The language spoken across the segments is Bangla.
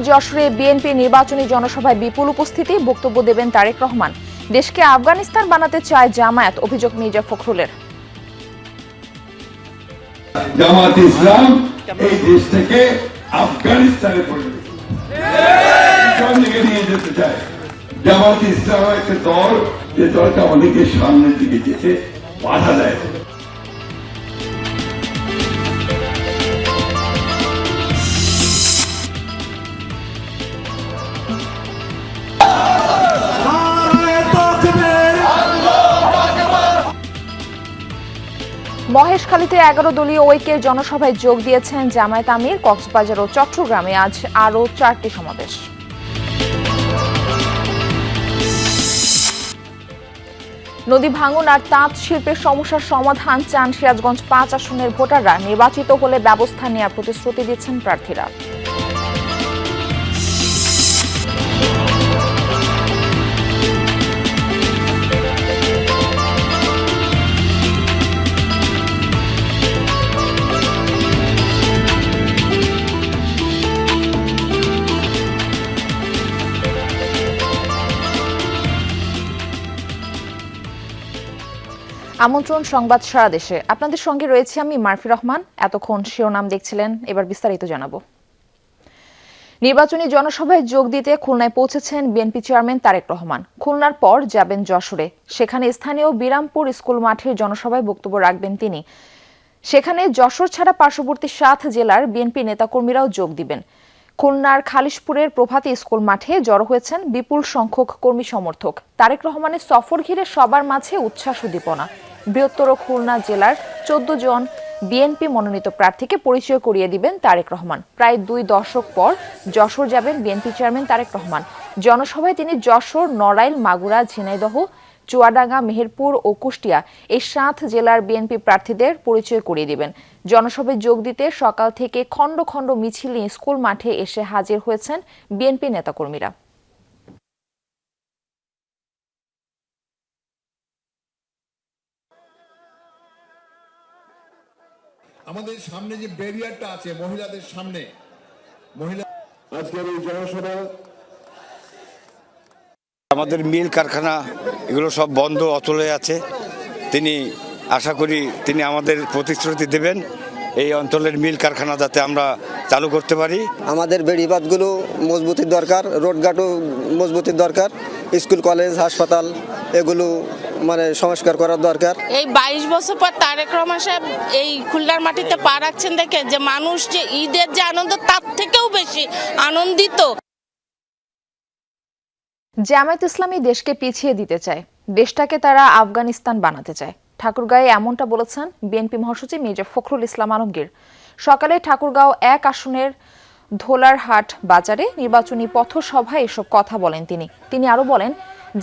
যশোরে বিএনপি নির্বাচনী জনসভায় বিপুল উপস্থিতি, বক্তব্য দেবেন তারেক রহমান। দেশকে আফগানিস্তান বানাতে চায় জামায়াত, অভিযোগ মির্জা ফখরুলের। জামায়াত ইসলাম এই দেশ থেকে আফগানিস্তানে পরিণত নিয়ে যেতে চায়। জামায়াত ইসলাম একটা দল, যে দলটা আমাদেরকে সামনের দিকে যেতে বাধা দেয়। মহেশখালীতে 11 দলীয় ঐক্যের জনসভায় যোগ দিয়েছেন জামায়াত আমির। কক্সবাজার ও চট্টগ্রামে আজ আরও 4টি সমাবেশ। নদী ভাঙন আর তাঁত শিল্পের সমস্যার সমাধান চান সিরাজগঞ্জ 5 আসনের ভোটাররা। নির্বাচিত হলে ব্যবস্থা নেওয়ার প্রতিশ্রুতি দিচ্ছেন প্রার্থীরা। আমন্ত্রণ সংবাদ সারা দেশে, আপনাদের সঙ্গে রয়েছে আমি মারফি রহমান। এতক্ষণ শিরোনাম দেখছিলেন, এবার বিস্তারিত জানাবো। নির্বাচনী জনসভায় যোগ দিতে খুলনায় পৌঁছেছেন বিএনপি চেয়ারম্যান তারেক রহমান। খুলনার পর যাবেন যশোরে, সেখানে স্থানীয় বিরামপুর স্কুল মাঠের জনসভায় বক্তব্য রাখবেন তিনি। সেখানে যশোর ছাড়া পার্শ্ববর্তী 7 জেলার বিএনপি নেতাকর্মীরাও যোগ দিবেন। খুলনার খালিশপুরের প্রভাতী স্কুল মাঠে জড়ো হয়েছেন বিপুল সংখ্যক কর্মী সমর্থক। তারেক রহমানের সফর ঘিরে সবার মাঝে উচ্ছ্বাস উদ্দীপনা। বৃহত্তর খুলনা জেলার 14 জন বিএনপি মনোনীত প্রার্থীকে পরিচয় করিয়ে দিবেন তারেক রহমান। প্রায় 2 দশক পর যশোর যাবেন বিএনপি চেয়ারম্যান তারেক রহমান। জনসভায় তিনি যশোর, নড়াইল, মাগুরা, ঝিনাইদহ, চুয়াডাঙ্গা, মেহেরপুর ও কুষ্টিয়া এই 7 জেলার বিএনপি প্রার্থীদের পরিচয় করিয়ে দিবেন। জনসভায় যোগ দিতে সকাল থেকে খণ্ড খণ্ড মিছিল নিয়ে স্কুল মাঠে এসে হাজির হয়েছেন বিএনপি নেতাকর্মীরা। আমাদের সামনে যে ব্যারিয়ারটা আছে মহিলাদের সামনে, আজকের এই জনসভা আমাদের মিল কারখানা এগুলো সব বন্ধ অচলে আছে। তিনি আশা করি তিনি আমাদের প্রতিশ্রুতি দেবেন এই অঞ্চলের মিল কারখানা যাতে আমরা চালু করতে পারি। আমাদের বেড়িবাঁধগুলো মজবুতির দরকার, রোডঘাটও মজবুতির দরকার, স্কুল কলেজ হাসপাতাল এগুলো মানে সংস্কার করার দরকার। এই 22 বছর পর তারেক রহমান সাহেব এই খুলনার মাটিতে পা রাখছেন দেখে যে মানুষ যে ঈদের যে আনন্দ তার থেকেও বেশি আনন্দিত। জামায়াত ইসলামী দেশকে পিছিয়ে দিতে চায়, দেশটাকে তারা আফগানিস্তান বানাতে চায়। ঠাকুরগাঁয়ে এমনটা বলেছেন বিএনপি মহাসচিব মির্জা ফখরুল ইসলাম আলমগীর। সকালে ঠাকুরগাঁও 1 আসনের ধোলারহাট বাজারে নির্বাচনী পথসভায় এসব কথা বলেন তিনি আরো বলেন,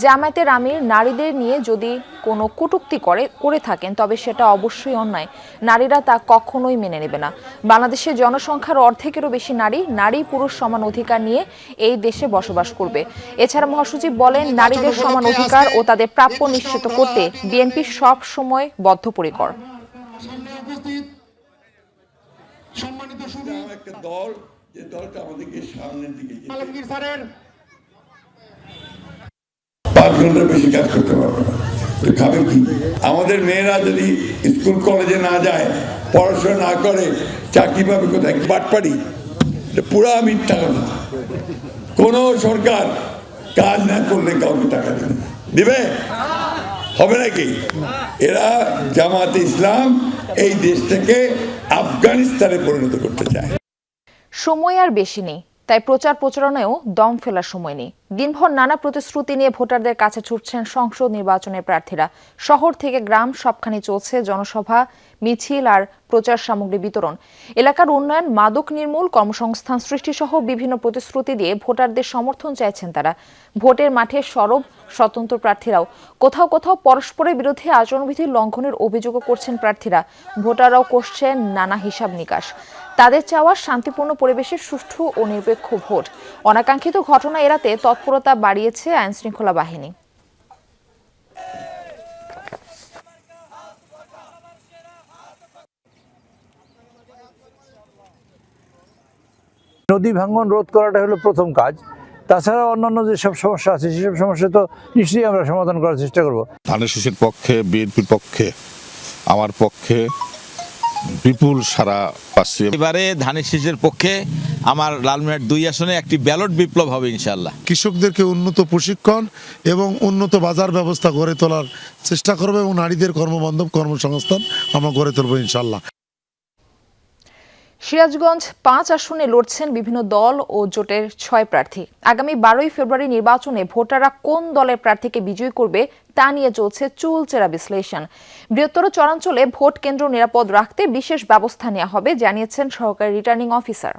জামায়াতের আমির নারীদের নিয়ে যদি কোনো কটূক্তি করে থাকেন তবে সেটা অবশ্যই অন্যায়। নারীরা তা কখনোই মেনে নেবে না। বাংলাদেশের জনসংখ্যার অর্ধেকেরও বেশি নারী পুরুষ সমান অধিকার নিয়ে এই দেশে বসবাস করবে। এছাড়া মহাসচিব বলেন, নারীদের সমান অধিকার ও তাদের প্রাপ্য নিশ্চিত করতে বিএনপি সব সময় বদ্ধপরিকর। একটা দল, যে দলটা আমাদেরকে সামনের দিকে 5 ঘন্টার বেশি কাজ করতে পারবে না, খাবে কি? আমাদের মেয়েরা যদি স্কুল কলেজে না যায়, পড়াশোনা না করে, চাকরি পাবে কোথায়? বাটপাড়ি, পুরা মিথ্যা কথা। কোন সরকার কাজ না করলে কাউকে টাকা দিবে হবে নাকি? এরা জামায়াতে ইসলাম এই দেশ থেকে আফগানিস্তানে পরিণত করতে চায়। সময় আর বেশি নেই, তাই প্রচার প্রচারণায়ও দম ফেলার সময় নেই। দিনভর নানা প্রতিশ্রুতি নিয়ে ভোটারদের কাছে ছুটছেন সংসদ নির্বাচনের প্রার্থীরা। শহর থেকে গ্রাম সবখানে চলছে জনসভা, মিছিল আর প্রচার সামগ্রী বিতরণ। এলাকার উন্নয়ন, মাদক নির্মূল, কর্মসংস্থান সৃষ্টি সহ বিভিন্ন প্রতিশ্রুতি দিয়ে ভোটারদের সমর্থন চাইছেন তারা। ভোটের মাঠে সরব স্বতন্ত্র প্রার্থীরাও। কোথাও কোথাও পরস্পরের বিরুদ্ধে আচরণবিধি লঙ্ঘনের অভিযোগও করছেন প্রার্থীরা। ভোটাররাও করছেন নানা হিসাব নিকাশ। তাদের চাওয়া শান্তিপূর্ণ পরিবেশে সুষ্ঠু ও নিরপেক্ষ ভোট। অনাকাঙ্ক্ষিত ঘটনা এড়াতে তৎপরতা বাড়িয়েছে আইনশৃঙ্খলা বাহিনী। নদী ভাঙন রোধ করাটা হলো প্রথম কাজ। তাছাড়া অন্যান্য যেসব সমস্যা আছে সেসব সমস্যা তো নিশ্চয়ই আমরা সমাধান করার চেষ্টা করব। ধানের শীষের পক্ষে, বিএনপির পক্ষে, আমার পক্ষে বিপুল সারা পাচ্ছি। এবারে ধানের শীষের পক্ষে আমার লালমিয়ার 2 আসনে একটি ব্যালট বিপ্লব হবে ইনশাআল্লাহ। কৃষকদেরকে উন্নত প্রশিক্ষণ এবং উন্নত বাজার ব্যবস্থা গড়ে তোলার চেষ্টা করবে এবং নারীদের কর্মবান্ধব কর্মসংস্থান আমরা গড়ে তুলব ইনশাআল্লাহ। সিরাজগঞ্জ 5 আসনে লড়ছেন বিভিন্ন দল ও জোটের 6 প্রার্থী। আগামী 12ই ফেব্রুয়ারি নির্বাচনে ভোটাররা কোন দলের প্রার্থীকে বিজয়ী করবে তা নিয়ে চলছে চুলচেরা বিশ্লেষণ। বৃহত্তর চরাঞ্চলে ভোট কেন্দ্র নিরাপদ রাখতে বিশেষ ব্যবস্থা নেওয়া হবে জানিয়েছেন সহকারী রিটার্নিং অফিসার।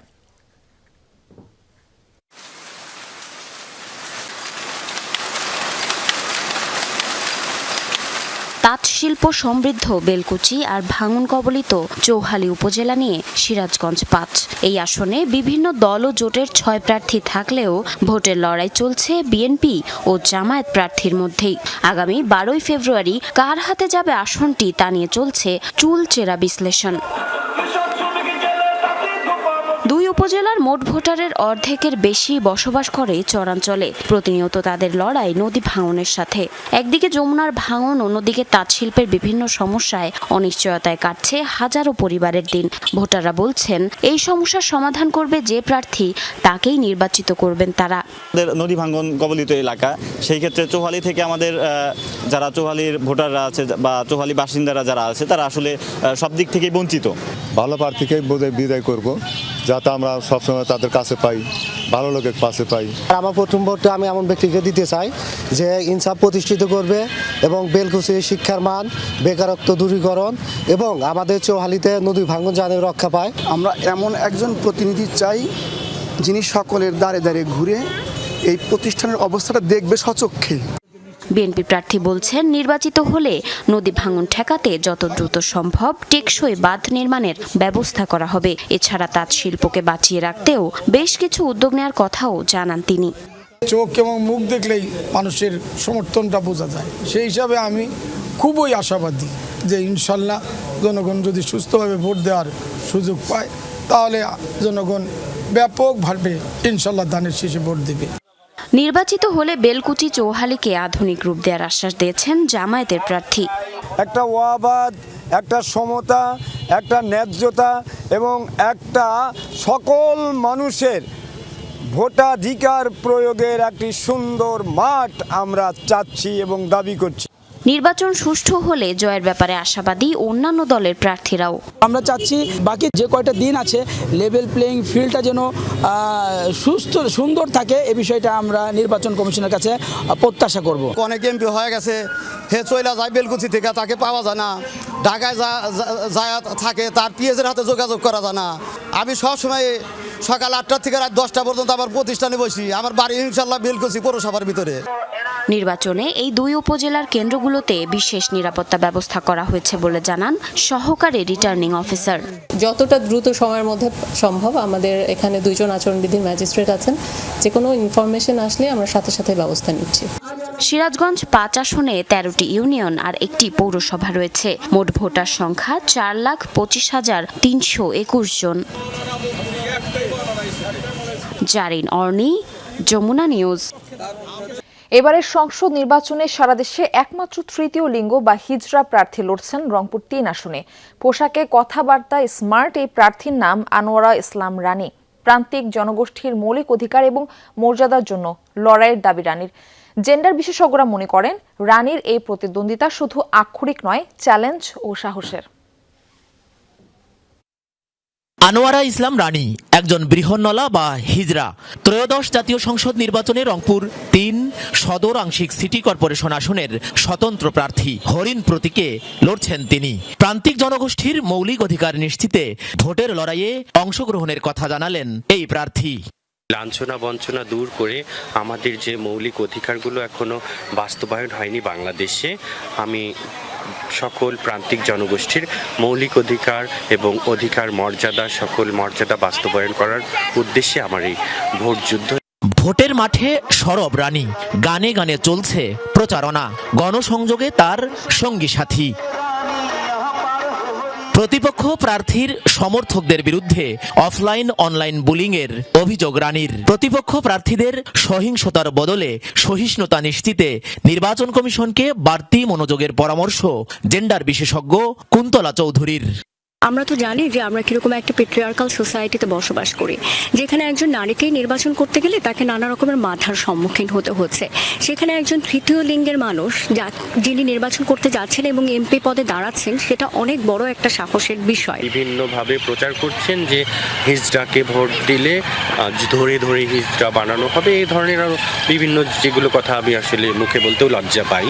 তাঁত শিল্প সমৃদ্ধ বেলকুচি আর ভাঙন কবলিত চৌহালি উপজেলা নিয়ে সিরাজগঞ্জ 5 এই আসনে বিভিন্ন দল ও জোটের 6 প্রার্থী থাকলেও ভোটের লড়াই চলছে বিএনপি ও জামায়াত প্রার্থীর মধ্যেই। আগামী 12ই ফেব্রুয়ারি কার হাতে যাবে আসনটি তা নিয়ে চলছে চুলচেরা বিশ্লেষণ। 2 উপজেলার মোট ভোটারের অর্ধেকের বেশি বসবাস করে চরাঞ্চলে। প্রতিনিয়ত তাদের লড়াই নদী ভাঙনের সাথে। একদিকে যমুনার ভাঙন, অন্যদিকে তাঁত শিল্পের বিভিন্ন সমস্যায় অনিশ্চয়তায় কাটছে হাজারো পরিবারের দিন। ভোটাররা বলছেন এই সমস্যার সমাধান করবে যে প্রার্থী তাকেই নির্বাচিত করবেন তারা। নদী ভাঙন কবলিত এলাকা, সেই ক্ষেত্রে চৌহালি থেকে আমাদের যারা চৌহালির ভোটাররা আছে বা চৌহালি বাসিন্দারা যারা আছে তারা আসলে সব দিক থেকেই বঞ্চিত। ভালো প্রার্থীকে বিদায় করব, যাতে আমরা সবসময় তাদের কাছে পাই, ভালো লোকের পাশে পাই। আমার প্রথম ভোটটা আমি এমন ব্যক্তিকে দিতে চাই যে ইনসাফ প্রতিষ্ঠিত করবে এবং বেলকুচি শিক্ষার মান, বেকারত্ব দূরীকরণ এবং আমাদের চৌহালিতে নদী ভাঙন যেন রক্ষা পায়। আমরা এমন একজন প্রতিনিধি চাই যিনি সকলের দ্বারে দ্বারে ঘুরে এই প্রতিষ্ঠানের অবস্থাটা দেখবে সচক্ষে। বিএনপি প্রার্থী বলছেন নির্বাচিত হলে নদী ভাঙন ঠেকাতে যত দ্রুত সম্ভব টেকসই বাঁধ নির্মাণের ব্যবস্থা করা হবে। এছাড়া তাঁত শিল্পকে বাঁচিয়ে রাখতেও বেশ কিছু উদ্যোগ নেওয়ার কথাও জানান তিনি। চোখ এবং মুখ দেখলেই মানুষের সমর্থনটা বোঝা যায়, সেই হিসাবে আমি খুবই আশাবাদী যে ইনশাল্লাহ জনগণ যদি সুস্থভাবে ভোট দেওয়ার সুযোগ পায় তাহলে জনগণ ব্যাপকভাবে ইনশাল্লাহ ধানের শীষে ভোট দেবে। নির্বাচিত হলে বেলকুচি চৌহালিকে আধুনিক রূপ দেওয়ার আশ্বাস দিয়েছেন জামায়াতের প্রার্থী। একটা ওয়াবাদ, একটা সমতা, একটা ন্যায্যতা এবং একটা সকল মানুষের ভোটাধিকার প্রয়োগের একটি সুন্দর মাঠ আমরা চাচ্ছি এবং দাবি করছি। নির্বাচন সুষ্ঠু হলে জয়ের ব্যাপারে আশাবাদী অন্যান্য দলের প্রার্থীরাও। আমরা চাচ্ছি বাকি যে কয়টা দিন আছে লেভেল প্লেইং ফিল্ডটা যেন সুস্থ সুন্দর থাকে, এই বিষয়টা আমরা নির্বাচন কমিশনের কাছে প্রত্যাশা করব। অনেক এমপি হয়ে গেছে, হে চইলা যায় বেলকুচি থেকে, তাকে পাওয়া যায় না। ঢাকায় যায় থাকে, তার পিএসের হাতে যোগাযোগ করা যায় না। আমি সবসময় সকাল 8টা থেকে রাত 10টা পর্যন্ত আমার প্রতিষ্ঠানে বসি। আমার বাড়ি ইনশাল্লাহ বেলকুচি পৌরসভার ভিতরে। নির্বাচনে এই 2 উপজেলার কেন্দ্রগুলোতে বিশেষ নিরাপত্তা ব্যবস্থা করা হয়েছে বলে জানান সহকারী রিটার্নিং অফিসার। যতটা দ্রুত সময়ের মধ্যে সম্ভব আমাদের এখানে 2 জন আচরণবিধির ম্যাজিস্ট্রেট আছেন, যে কোনো ইনফরমেশন আসলে আমরা সাথে সাথে ব্যবস্থা নিচ্ছি। সিরাজগঞ্জ 5 আসনে 13টি ইউনিয়ন আর একটি পৌরসভা রয়েছে। মোট ভোটার সংখ্যা 4,25,321 জন। জারিন অর্নি, যমুনা নিউজ। এবারের সংসদ নির্বাচনে সারা দেশে একমাত্র তৃতীয় লিঙ্গ বা হিজড়া প্রার্থী লড়ছেন রংপুর 3 আসনে। পোশাকে কথাবার্তায় স্মার্ট এই প্রার্থীর নাম আনোয়ারা ইসলাম রানী। প্রান্তিক জনগোষ্ঠীর মৌলিক অধিকার এবং মর্যাদার জন্য লড়াইয়ের দাবি রানীর। জেন্ডার বিশেষজ্ঞরা মনে করেন রানীর এই প্রতিদ্বন্দ্বিতা শুধু আক্ষরিক নয়, চ্যালেঞ্জ ও সাহসের। আনোয়ারা ইসলাম রানী একজন বৃহন্নলা বা হিজড়া। 13শ জাতীয় সংসদ নির্বাচনে রংপুর 3 সদর আংশিক সিটি কর্পোরেশন আসনের স্বতন্ত্র প্রার্থী। হরিণ প্রতীকে লড়ছেন তিনি। প্রান্তিক জনগোষ্ঠীর মৌলিক অধিকার নিশ্চিতে ভোটের লড়াইয়ে অংশগ্রহণের কথা জানালেন এই প্রার্থী। লাঞ্ছনা বঞ্চনা দূর করে আমাদের যে মৌলিক অধিকারগুলো এখনো বাস্তবায়ন হয়নি বাংলাদেশে, আমি সকল প্রান্তিক জনগোষ্ঠীর মৌলিক অধিকার এবং অধিকার মর্যাদা, সকল মর্যাদা বাস্তবায়ন করার উদ্দেশ্যে আমার এই ভোট যুদ্ধ। ভোটের মাঠে সরব রানী, গানে গানে চলছে প্রচারণা, গণসংযোগে তার সঙ্গী সাথী। প্রতিপক্ষ প্রার্থীর সমর্থকদের বিরুদ্ধে অফলাইন অনলাইন বুলিংয়ের অভিযোগ রানীর। প্রতিপক্ষ প্রার্থীদের সহিংসতার বদলে সহিষ্ণুতা নিশ্চিতে নির্বাচন কমিশনকে বাড়তি মনোযোগের পরামর্শ জেন্ডার বিশেষজ্ঞ কুন্তলা চৌধুরীর। আমরা তো জানি যে আমরা কিরকম একটা পেট্রিয়ার্কাল সোসাইটিতে বসবাস করি, যেখানে একজন নারীকেই নির্বাচন করতে গেলে তাকে নানা রকমের বাধার সম্মুখীন হতে হচ্ছে। সেখানে একজন তৃতীয় লিঙ্গের মানুষ যিনি নির্বাচন করতে যাচ্ছেন এবং এমপি পদে দাঁড়াচ্ছেন, সেটা অনেক বড় একটা সাহসের বিষয়। বিভিন্নভাবে প্রচার করছেন যে হিজড়াকে ভোট দিলে ধরে ধরে হিজড়া বানানো হবে, এই ধরনের আরো বিভিন্ন যেগুলো কথা আমি আসলে মুখে বলতেও লজ্জা পাই।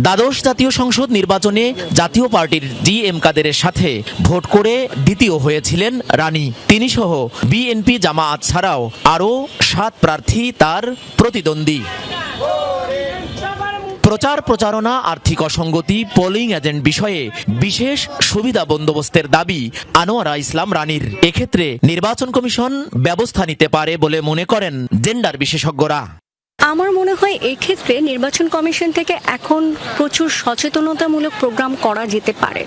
দ্বাদশ জাতীয় সংসদ নির্বাচনে জাতীয় পার্টির DM কাদেরের সাথে ভোট করে দ্বিতীয় হয়েছিলেন রানী। তিনি সহ বিএনপি জামায়াত ছাড়াও আরও 7 প্রার্থী তার প্রতিদ্বন্দ্বী। প্রচার প্রচারণা, আর্থিক অসঙ্গতি, পোলিং এজেন্ট বিষয়ে বিশেষ সুবিধা বন্দোবস্তের দাবি আনোয়ারা ইসলাম রানীর। এক্ষেত্রে নির্বাচন কমিশন ব্যবস্থা নিতে পারে বলে মনে করেন জেন্ডার বিশেষজ্ঞরা। আমার মনে হয় এক্ষেত্রে নির্বাচন কমিশন থেকে এখন প্রচুর সচেতনতামূলক প্রোগ্রাম করা যেতে পারে,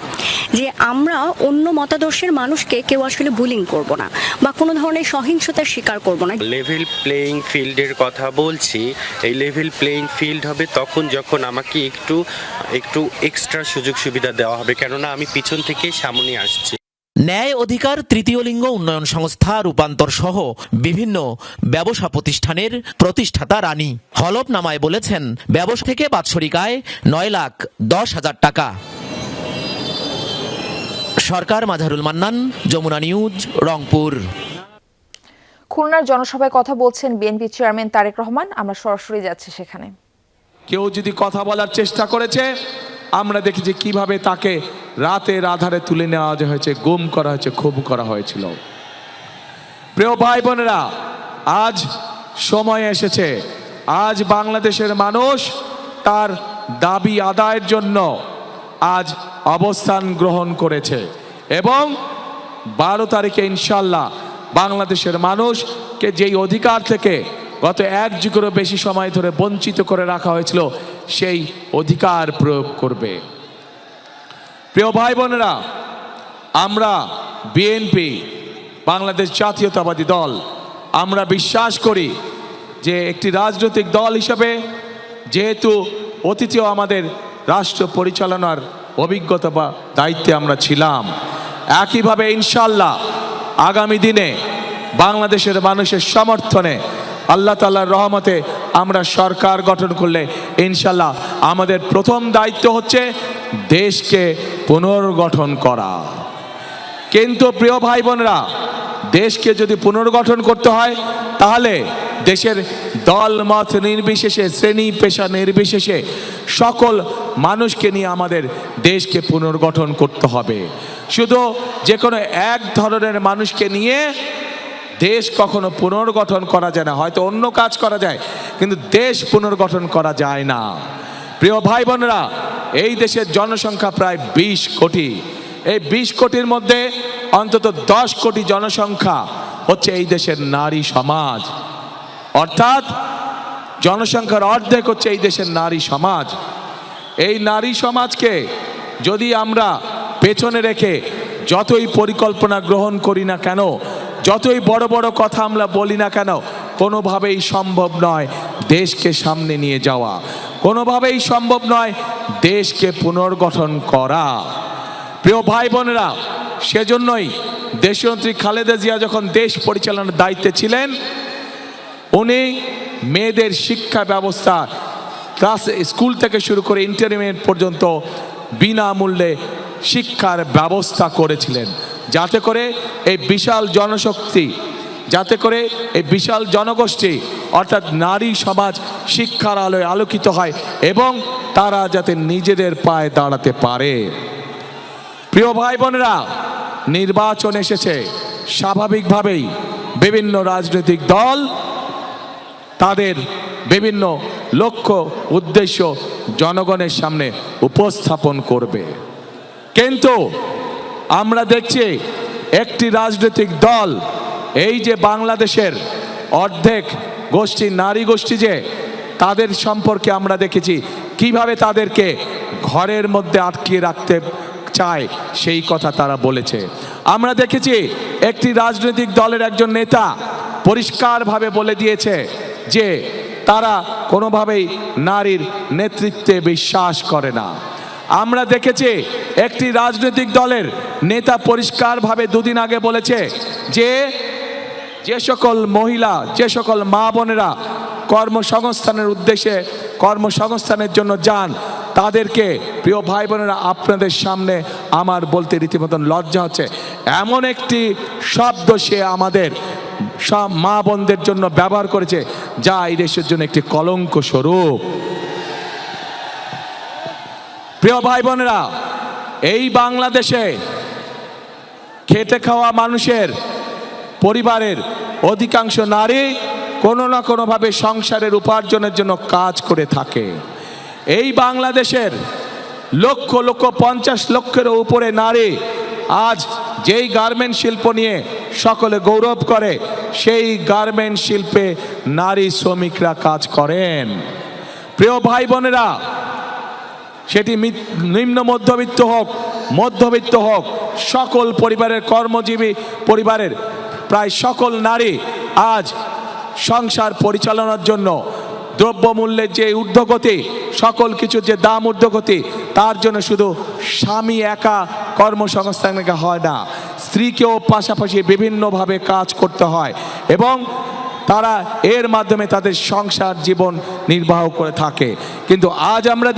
যে আমরা অন্য মতাদর্শের মানুষকে কেউ আসলে বুলিং করব না বা কোনো ধরনের সহিংসতার শিকার করব না। লেভেল প্লেইং ফিল্ডের কথা বলছি। এই লেভেল প্লেইং ফিল্ড হবে তখন যখন আমাকে একটু এক্সট্রা সুযোগ সুবিধা দেওয়া হবে, কেননা আমি পিছন থেকে সামনে আসছি। ন্যায় অধিকার তৃতীয় লিঙ্গ উন্নয়ন সংস্থা রূপান্তর সহ বিভিন্ন ব্যবসা প্রতিষ্ঠানের প্রতিষ্ঠাতা রানী হলফনামায় বলেছেন ব্যবসা থেকে বাৎসরিক আয় 9,10,000 টাকা। সরকার মাঝারুল মান্নান, যমুনা নিউজ, রংপুর। খুলনার জনসভায় কথা বলছেন বিএনপি চেয়ারম্যান তারেক রহমান। আমরা সরাসরি যাচ্ছি সেখানে। কেউ যদি কথা বলার চেষ্টা করেছে, আমরা দেখেছি কিভাবে তাকে রাতের আধারে তুলে নেওয়া হয়েছে, গুম করা হয়েছে, খুন করা হয়েছিল। প্রিয় ভাই বোনেরা, আজ সময় এসেছে, আজ বাংলাদেশের মানুষ তার দাবি আদায়ের জন্য আজ অবস্থান গ্রহণ করেছে এবং 12 তারিখে ইনশাল্লাহ বাংলাদেশের মানুষকে যেই অধিকার থেকে গত 1 যুগেরও বেশি সময় ধরে বঞ্চিত করে রাখা হয়েছিল, সেই অধিকার প্রয়োগ করবে। প্রিয় ভাই বোনেরা, আমরা বিএনপি বাংলাদেশ জাতীয়তাবাদী দল, আমরা বিশ্বাস করি যে একটি রাজনৈতিক দল হিসেবে যেহেতু অতীতেও আমাদের রাষ্ট্র পরিচালনার অভিজ্ঞতা বা দায়িত্বে আমরা ছিলাম, একইভাবে ইনশাল্লাহ আগামী দিনে বাংলাদেশের মানুষের সমর্থনে আল্লাহ তাআলার রহমতে আমরা সরকার গঠন করলে ইনশাল্লাহ আমাদের প্রথম দায়িত্ব হচ্ছে দেশকে পুনর্গঠন করা। কিন্তু প্রিয় ভাই বোনেরা, দেশকে যদি পুনর্গঠন করতে হয় তাহলে দেশের দল মত নির্বিশেষে, শ্রেণী পেশা নির্বিশেষে সকল মানুষকে নিয়ে আমাদের দেশকে পুনর্গঠন করতে হবে। শুধু যে কোনো এক ধরনের মানুষকে নিয়ে দেশ কখনো পুনর্গঠন করা যায় না। হয়তো অন্য কাজ করা যায়, কিন্তু দেশ পুনর্গঠন করা যায় না। প্রিয় ভাই বোনেরা, এই দেশের জনসংখ্যা প্রায় 20 কোটি। এই 20 কোটির মধ্যে অন্তত 10 কোটি জনসংখ্যা হচ্ছে এই দেশের নারী সমাজ, অর্থাৎ জনসংখ্যার অর্ধেক হচ্ছে এই দেশের নারী সমাজ। এই নারী সমাজকে যদি আমরা পেছনে রেখে যতই পরিকল্পনা গ্রহণ করি না কেন, যতই বড় বড় কথা আমরা বলি না কেন, কোনোভাবেই সম্ভব নয় দেশকে সামনে নিয়ে যাওয়া, কোনোভাবেই সম্ভব নয় দেশকে পুনর্গঠন করা। প্রিয় ভাই বোনেরা, সেজন্যই দেশনেত্রী খালেদা জিয়া যখন দেশ পরিচালনার দায়িত্বে ছিলেন, উনি মেয়েদের শিক্ষা ব্যবস্থা ক্লাস স্কুল থেকে শুরু করে ইন্টারমিডিয়েট পর্যন্ত বিনামূল্যে শিক্ষার ব্যবস্থা করেছিলেন, যাতে করে এই বিশাল জনশক্তি, যাতে করে এই বিশাল জনগোষ্ঠী অর্থাৎ নারী সমাজ শিক্ষার আলোয় আলোকিত হয় এবং তারা যাতে নিজেদের পায়ে দাঁড়াতে পারে। প্রিয় ভাই বোনেরা, নির্বাচন এসেছে, স্বাভাবিকভাবেই বিভিন্ন রাজনৈতিক দল তাদের বিভিন্ন লক্ষ্য উদ্দেশ্য জনগণের সামনে উপস্থাপন করবে। কিন্তু আমরা দেখছি একটি রাজনৈতিক দল, এই যে বাংলাদেশের অর্ধেক গোষ্ঠী নারী গোষ্ঠী, যে তাদের সম্পর্কে আমরা দেখেছি কিভাবে তাদেরকে ঘরের মধ্যে আটকিয়ে রাখতে চায় সেই কথা তারা বলেছে। আমরা দেখেছি একটি রাজনৈতিক দলের একজন নেতা পরিষ্কারভাবে বলে দিয়েছে যে তারা কোনোভাবেই নারীর নেতৃত্বে বিশ্বাস করে না। আমরা দেখেছি একটি রাজনৈতিক দলের নেতা পরিষ্কারভাবে দুদিন আগে বলেছে যে সকল মহিলা, যে সকল মা বোনেরা কর্মসংস্থানের উদ্দেশ্যে কর্মসংস্থানের জন্য যান, তাদেরকে প্রিয় ভাই বোনেরা আপনাদের সামনে আমার বলতে রীতিমতন লজ্জা হচ্ছে, এমন একটি শব্দ সে আমাদের সব মা বোনদের জন্য ব্যবহার করেছে যা এই দেশের জন্য একটি কলঙ্ক স্বরূপ। প্রিয় ভাই বোনেরা, এই বাংলাদেশে খেটে খাওয়া মানুষের পরিবারের অধিকাংশ নারী কোনো না কোনোভাবে সংসারের উপার্জনের জন্য কাজ করে থাকে। এই বাংলাদেশের লক্ষ লক্ষ 50 লক্ষের উপরে নারী আজ যেই গার্মেন্ট শিল্প নিয়ে সকলে গৌরব করে, সেই গার্মেন্ট শিল্পে নারী শ্রমিকরা কাজ করেন। প্রিয় ভাই বোনেরা, সেটি নিম্ন মধ্যবিত্ত হোক, মধ্যবিত্ত হোক, সকল পরিবারের কর্মজীবী পরিবারের প্রায় সকল নারী আজ সংসার পরিচালনার জন্য দ্রব্যমূল্যের যে ঊর্ধ্বগতি, সকল কিছুর যে দাম ঊর্ধ্বগতি, তার জন্য শুধু স্বামী একা কর্মসংস্থান হয় না, স্ত্রীকেও পাশাপাশি বিভিন্নভাবে কাজ করতে হয় এবং তারা এর মাধ্যমে তাদের সংসার জীবন নির্বাহ করে থাকে। কিন্তু আজ আমরা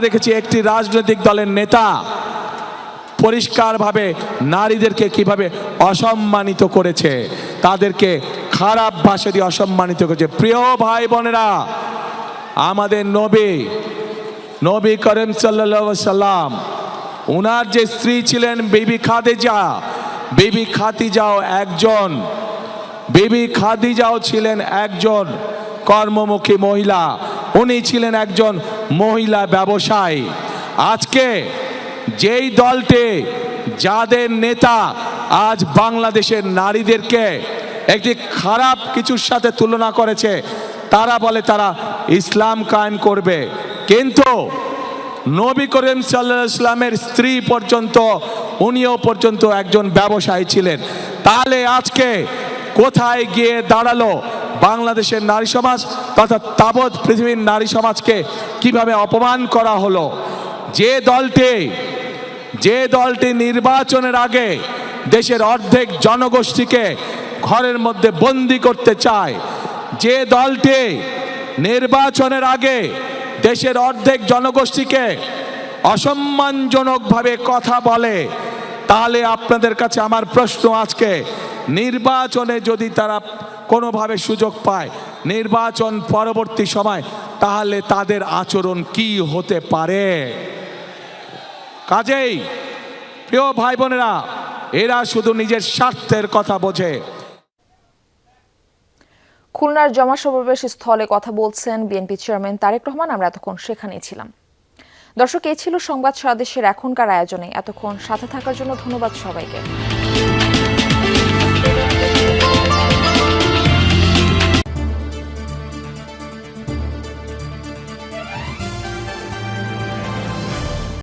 দেখেছি একটি রাজনৈতিক দলের নেতা পরিষ্কারভাবে নারীদেরকে কিভাবে অসম্মানিত করেছে, তাদেরকে খারাপ ভাষা দিয়ে অসম্মানিত করেছে। প্রিয় ভাই বোনেরা, আমাদের নবী করিম সাল্লাল্লাহু আলাইহি সাল্লাম, উনার যে স্ত্রী ছিলেন বিবি খাদিজাও ছিলেন একজন কর্মমুখী মহিলা, উনি ছিলেন একজন মহিলা ব্যবসায়ী। আজকে যেই দলটি, যাদের নেতা আজ বাংলাদেশের নারীদেরকে একটি খারাপ কিছুর সাথে তুলনা করেছে, তারা বলে তারা ইসলাম কায়েম করবে, কিন্তু নবী করিম সাল্লাল্লাহু আলাইহি সাল্লামের স্ত্রী পর্যন্ত, উনিও পর্যন্ত একজন ব্যবসায়ী ছিলেন। তাহলে আজকে কোথায় গিয়ে দাঁড়ালো বাংলাদেশের নারী সমাজ তথা তাবৎ পৃথিবীর নারী সমাজকে কিভাবে অপমান করা হলো? যে দলটি নির্বাচনের আগে দেশের অর্ধেক জনগোষ্ঠীকে ঘরের মধ্যে বন্দি করতে চায়, যে দলটি নির্বাচনের আগে দেশের অর্ধেক জনগোষ্ঠীকে অসম্মানজনকভাবে কথা বলে, তাহলে আপনাদের কাছে আমার প্রশ্ন, আজকে নির্বাচনে যদি তারা কোনোভাবে সুযোগ পায় নির্বাচন পরবর্তী সময়, তাহলে তাদের আচরণ কি হতে পারে? কাজেই প্রিয় ভাই বোনেরা, এরা শুধু নিজের স্বার্থের কথা বোঝে। খুলনার জমা সমাবেশ স্থলে কথা বলছেন বিএনপি চেয়ারম্যান তারেক রহমান। আমরা এতক্ষণ সেখানেই ছিলাম। দর্শক, এই ছিল সংবাদ সারা দেশের এখনকার আয়োজনে। এতক্ষণ সাথে থাকার জন্য ধন্যবাদ সবাইকে।